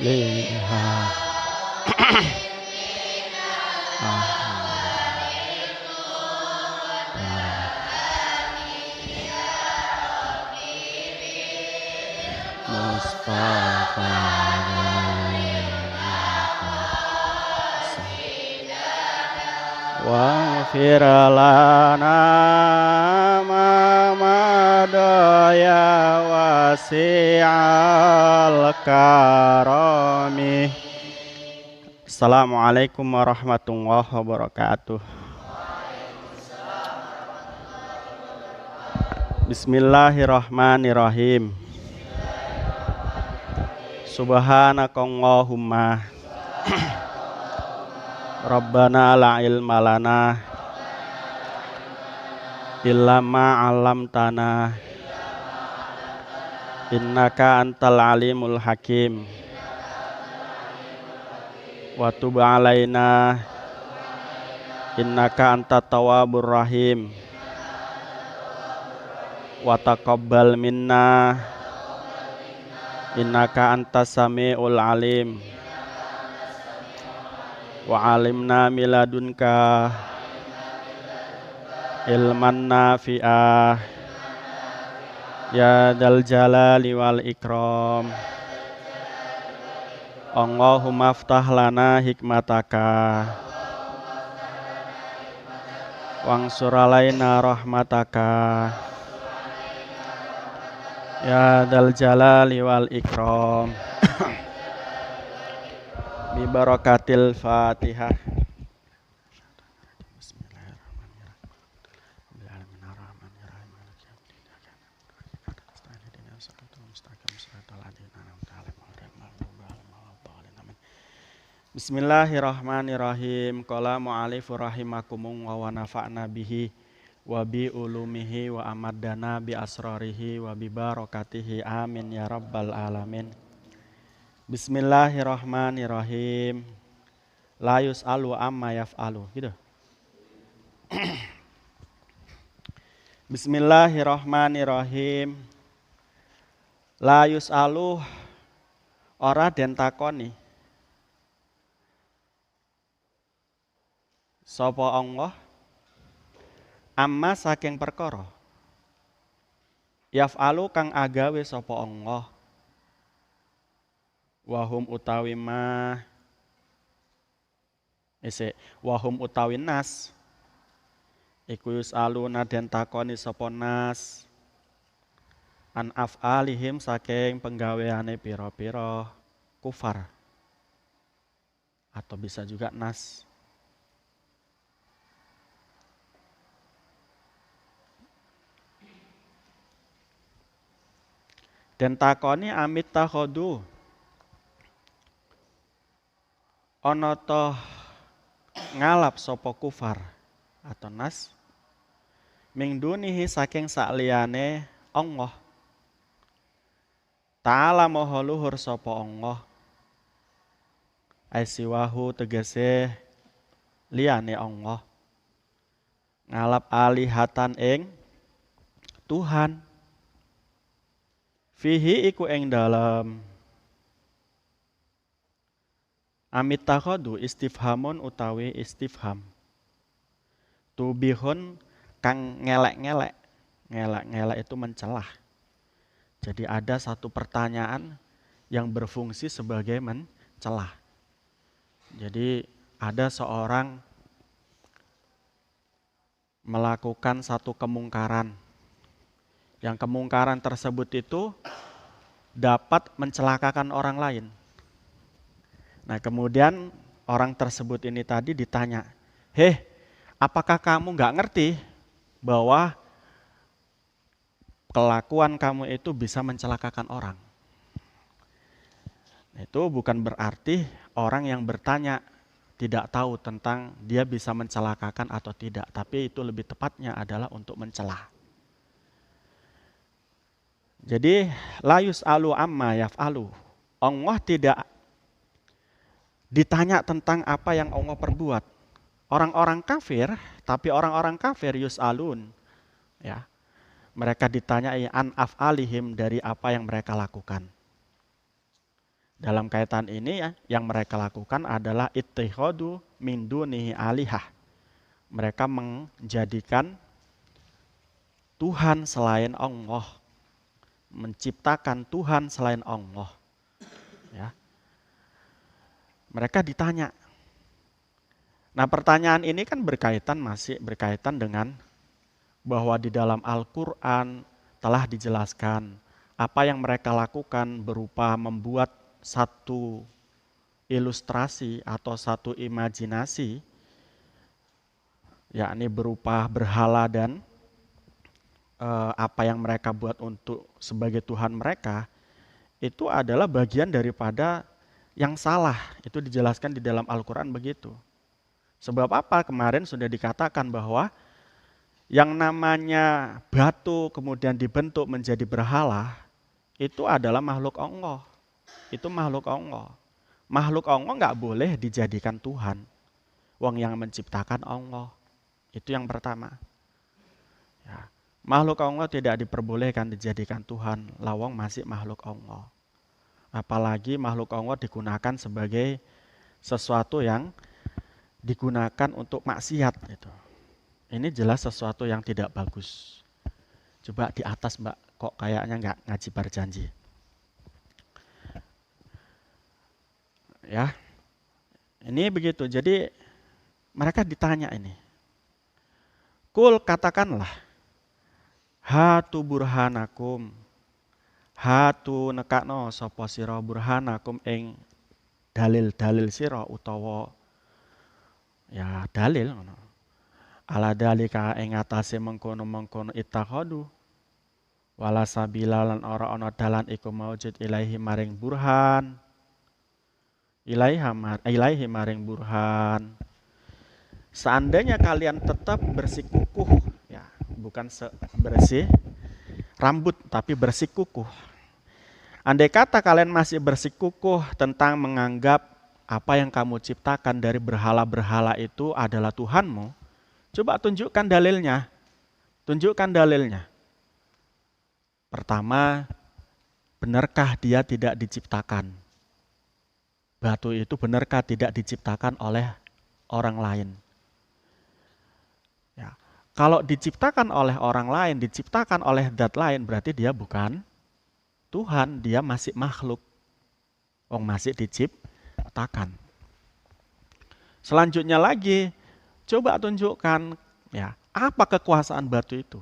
liha Mustafa waghfir lana ma madaya wasi'al karami. Assalamualaikum warahmatullahi wabarakatuh. Bismillahirrahmanirrahim. Subhanakallahumma Rabbana la ilma lana illa ma 'allamtana innaka antal alimul hakim wa tub 'alaina innaka antat tawwabur rahim wa taqabbal minna innaka antas samiul alim wa 'alimna miladunka ilman nafi'ah ya dzal jalali wal ikram. Allahumma aftah lana hikmataka wansur alaina rahmataka ya dzal jalali wal ikram. Bi barakatil Fatihah. Bismillahirrahmanirrahim. Qala mu'allifu rahimakumullah wa nafa'na bihi wa bi ulumihi wa amaddana bi asrarihi wa bi barakatihi amin ya rabbal alamin. Bismillahirrahmanirrahim. La yus'alu amma yaf'alu. Gitu. Bismillahirrahmanirrahim. La yus'alu ora den takoni sapa Allah amma saking perkara yaf'alu kang agawe sapa Allah wahum utawi ma wahum utawi nas iku yus'aluna den takoni sapa nas an af'alihim saking penggaweane pira-pira kufar atau bisa juga nas. Den takoni amit takhodu ana ta ngalap sapa kufar atau nas ming dunihi saking sakliyane Allah ta'ala maha luhur sapa Allah aisiwahu tegese liyane Allah ngalap alihatan ing Tuhan fihi iku ing dalam amit takhodu istifhamun utawi istifham tubihun kang ngelek-ngelek. Ngelek-ngelek itu mencelah. Jadi ada satu pertanyaan yang berfungsi sebagai mencelah. Jadi ada seorang melakukan satu kemungkaran. Yang kemungkaran tersebut itu dapat mencelakakan orang lain. Nah kemudian orang tersebut ini tadi ditanya, apakah kamu nggak ngerti bahwa kelakuan kamu itu bisa mencelakakan orang? Itu bukan berarti orang yang bertanya tidak tahu tentang dia bisa mencelakakan atau tidak, tapi itu lebih tepatnya adalah untuk mencelah. Jadi la yus'alu amma yaf'alu. Allah tidak ditanya tentang apa yang Allah perbuat. Orang-orang kafir, tapi orang-orang kafir yus'alun. Ya. Mereka ditanya an af'alihim dari apa yang mereka lakukan. Dalam kaitan ini ya, yang mereka lakukan adalah ittikhadu min dunihi alihah. Mereka menjadikan Tuhan selain Allah, menciptakan Tuhan selain Allah. Ya. Mereka ditanya. Nah, pertanyaan ini kan masih berkaitan dengan bahwa di dalam Al-Quran telah dijelaskan apa yang mereka lakukan berupa membuat satu ilustrasi atau satu imajinasi, yakni berupa berhala dan apa yang mereka buat untuk sebagai Tuhan mereka, itu adalah bagian daripada yang salah. Itu dijelaskan di dalam Al-Quran begitu. Sebab apa? Kemarin sudah dikatakan bahwa yang namanya batu kemudian dibentuk menjadi berhala, itu adalah makhluk Allah. Itu makhluk Allah. Makhluk Allah nggak boleh dijadikan Tuhan. Wong yang menciptakan Allah. Itu yang pertama. Ya. Makhluk Allah tidak diperbolehkan dijadikan Tuhan. Lawang masih makhluk Allah. Apalagi makhluk Allah digunakan sebagai sesuatu yang digunakan untuk maksiat. Itu. Ini jelas sesuatu yang tidak bagus. Coba di atas Mbak, kok kayaknya nggak ngaji berjanji. Ya, ini begitu. Jadi mereka ditanya ini. Kul katakanlah, hatu burhanakum, hatu nekakno sapa sira burhanakum ing dalil-dalil sira utawa ya dalil ngono. Ala dalika ing atase mengkono-mengkono ittakhadu wala sabila lan ora ana dalan iku maujud ilaihi maring burhan. Ilaihi maring burhan. Seandainya kalian tetap bersikukuh, ya, bukan bersih rambut tapi bersikukuh. Andai kata kalian masih bersikukuh tentang menganggap apa yang kamu ciptakan dari berhala-berhala itu adalah Tuhanmu, coba tunjukkan dalilnya. Tunjukkan dalilnya. Pertama, benarkah dia tidak diciptakan? Batu itu benarkah tidak diciptakan oleh orang lain? Ya. Kalau diciptakan oleh orang lain, diciptakan oleh zat lain, berarti dia bukan Tuhan, dia masih makhluk. Masih diciptakan. Selanjutnya lagi, coba tunjukkan ya, apa kekuasaan batu itu?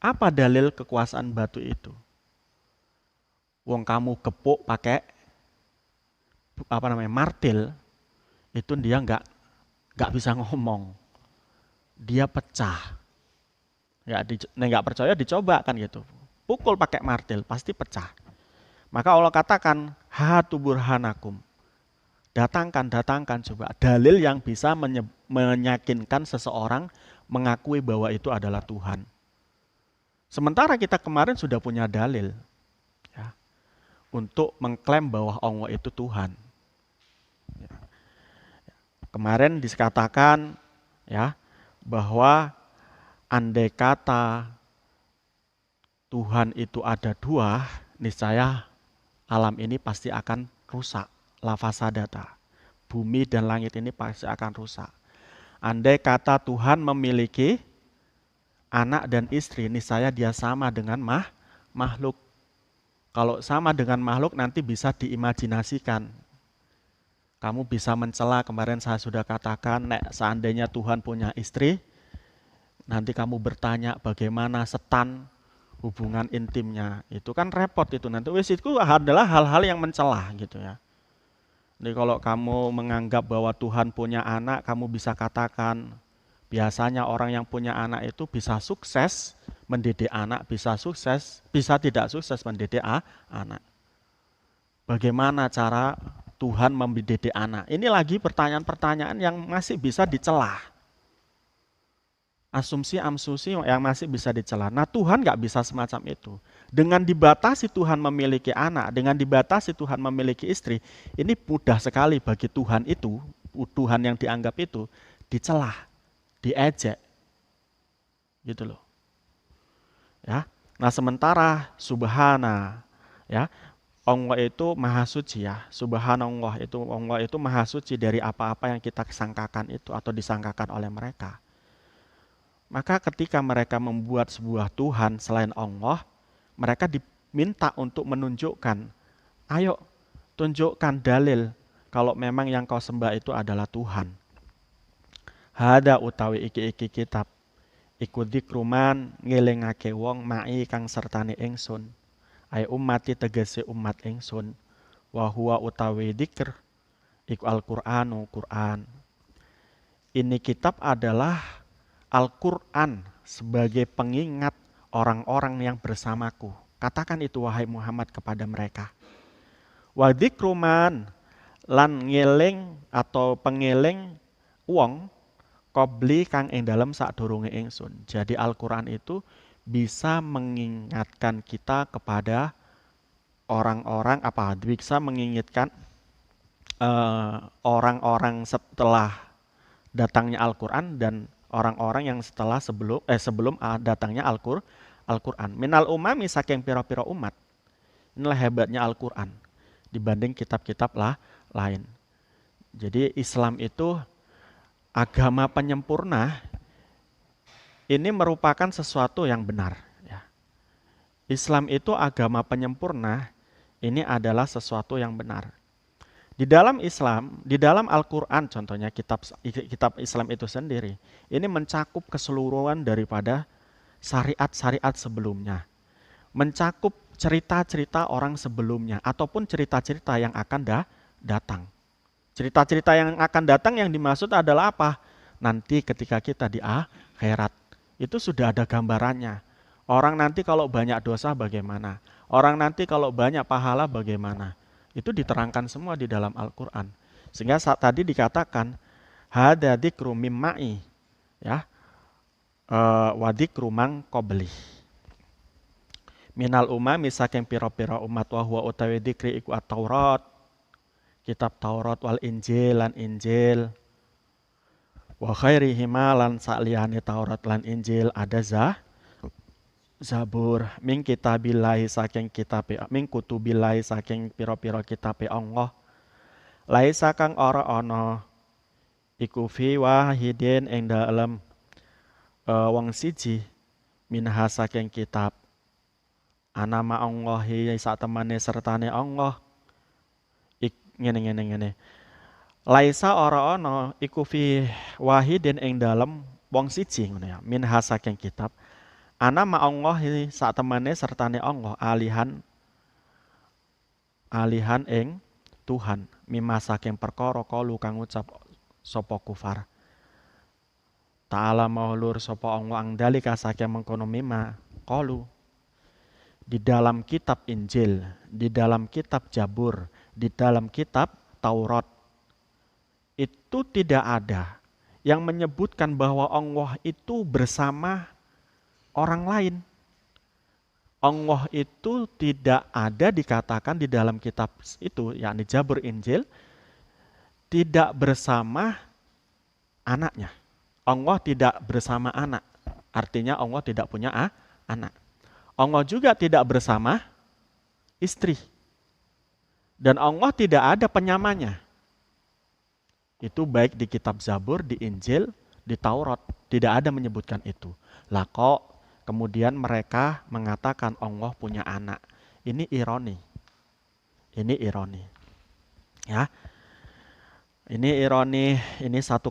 Apa dalil kekuasaan batu itu? Kamu kepuk pakai martil, itu dia nggak bisa ngomong, dia pecah. Ya, nggak percaya dicoba kan gitu, pukul pakai martil pasti pecah. Maka Allah katakan hatu burhanakum, datangkan coba dalil yang bisa meyakinkan seseorang mengakui bahwa itu adalah Tuhan. Sementara kita kemarin sudah punya dalil ya, untuk mengklaim bahwa Allah itu Tuhan. Kemarin dikatakan ya bahwa andai kata Tuhan itu ada dua, niscaya alam ini pasti akan rusak. Lafasadata. Bumi dan langit ini pasti akan rusak. Andai kata Tuhan memiliki anak dan istri, niscaya dia sama dengan makhluk. Kalau sama dengan makhluk nanti bisa diimajinasikan. Kamu bisa mencela, kemarin saya sudah katakan, seandainya Tuhan punya istri, nanti kamu bertanya bagaimana setan hubungan intimnya. Itu kan repot itu nanti. Itu adalah hal-hal yang mencela gitu ya. Jadi kalau kamu menganggap bahwa Tuhan punya anak, kamu bisa katakan, biasanya orang yang punya anak itu bisa sukses mendidik anak, bisa tidak sukses mendidik anak. Bagaimana cara Tuhan mendidik anak? Ini lagi pertanyaan-pertanyaan yang masih bisa dicela. Asumsi yang masih bisa dicela. Nah, Tuhan nggak bisa semacam itu. Dengan dibatasi Tuhan memiliki anak, dengan dibatasi Tuhan memiliki istri, ini mudah sekali bagi Tuhan itu, Tuhan yang dianggap itu, dicela, diejek. Gitu loh. Ya. Nah, sementara subhana, ya, Allah itu maha suci ya. Subhanallah itu Allah itu maha suci dari apa-apa yang kita sangkakan itu atau disangkakan oleh mereka. Maka ketika mereka membuat sebuah Tuhan selain Allah, mereka diminta untuk menunjukkan, ayo tunjukkan dalil kalau memang yang kau sembah itu adalah Tuhan. Hada utawi iki kitab iku dzikruman ngelingake wong mai kang sertane ingsun. Ai ummati tegese umat ingsun. Wa huwa utawi dzikr iku Al-Qur'anu Qur'an. Ini kitab adalah Al-Qur'an sebagai pengingat orang-orang yang bersamaku. Katakan itu wahai Muhammad kepada mereka. Wa dzikruman lan ngeling atau pengeling wong qabli kang ing dalem sadurunge ingsun. Jadi Al-Qur'an itu bisa mengingatkan kita kepada orang-orang bisa mengingatkan orang-orang setelah datangnya Al-Qur'an dan orang-orang yang sebelum datangnya Al-Qur'an. Minal umami saking pira-pira umat. Inilah hebatnya Al-Qur'an dibanding kitab-kitab lain. Jadi Islam itu agama penyempurna, ini merupakan sesuatu yang benar. Ya. Islam itu agama penyempurna, ini adalah sesuatu yang benar. Di dalam Islam, di dalam Al-Quran contohnya kitab Islam itu sendiri, ini mencakup keseluruhan daripada syariat-syariat sebelumnya. Mencakup cerita-cerita orang sebelumnya ataupun cerita-cerita yang akan datang. Cerita-cerita yang akan datang yang dimaksud adalah apa? Nanti ketika kita di akhirat, itu sudah ada gambarannya. Orang nanti kalau banyak dosa bagaimana? Orang nanti kalau banyak pahala bagaimana? Itu diterangkan semua di dalam Al-Quran. Sehingga saat tadi dikatakan, hada dzikru mimma'i, ya, wa dzikru man qabli. Minal umami saking pira-pira umat wa huwa utawi dzikri iku at-Taurat, kitab Taurat wal Injil lan Injil. Wa khairihima lan sakliyane Taurat lan Injil ada Zabur min kitabillahi saking kitabe min kutubillahi saking pira-pira kitabe Allah. Laisa kang ora ana iku fi wahidin ing dalem wong siji minha saking kitab anama Allahi satemene sertane Allah. Ngene. Laisa ora ana iku fi wahidin ing dalem wong siji ngono ya. Minha saking kitab ana ma Allah sak temane sertane Allah alihan ing Tuhan mimma saking perkara kalu kang ngucap sapa kufar. Ta'ala maulur sapa Allah ang dalika saking mengkono mimma kalu. Di dalam kitab Injil, di dalam kitab Zabur, di dalam kitab Taurat itu tidak ada yang menyebutkan bahwa Allah itu bersama orang lain. Allah itu tidak ada dikatakan di dalam kitab itu, yakni Zabur Injil, tidak bersama anaknya. Allah tidak bersama anak, artinya Allah tidak punya anak. Allah juga tidak bersama istri. Dan Allah tidak ada penyamanya. Itu baik di kitab Zabur, di Injil, di Taurat. Tidak ada menyebutkan itu. Lah kok kemudian mereka mengatakan Allah punya anak. Ini ironi. Ini ironi. Ya. Ini ironi, ini satu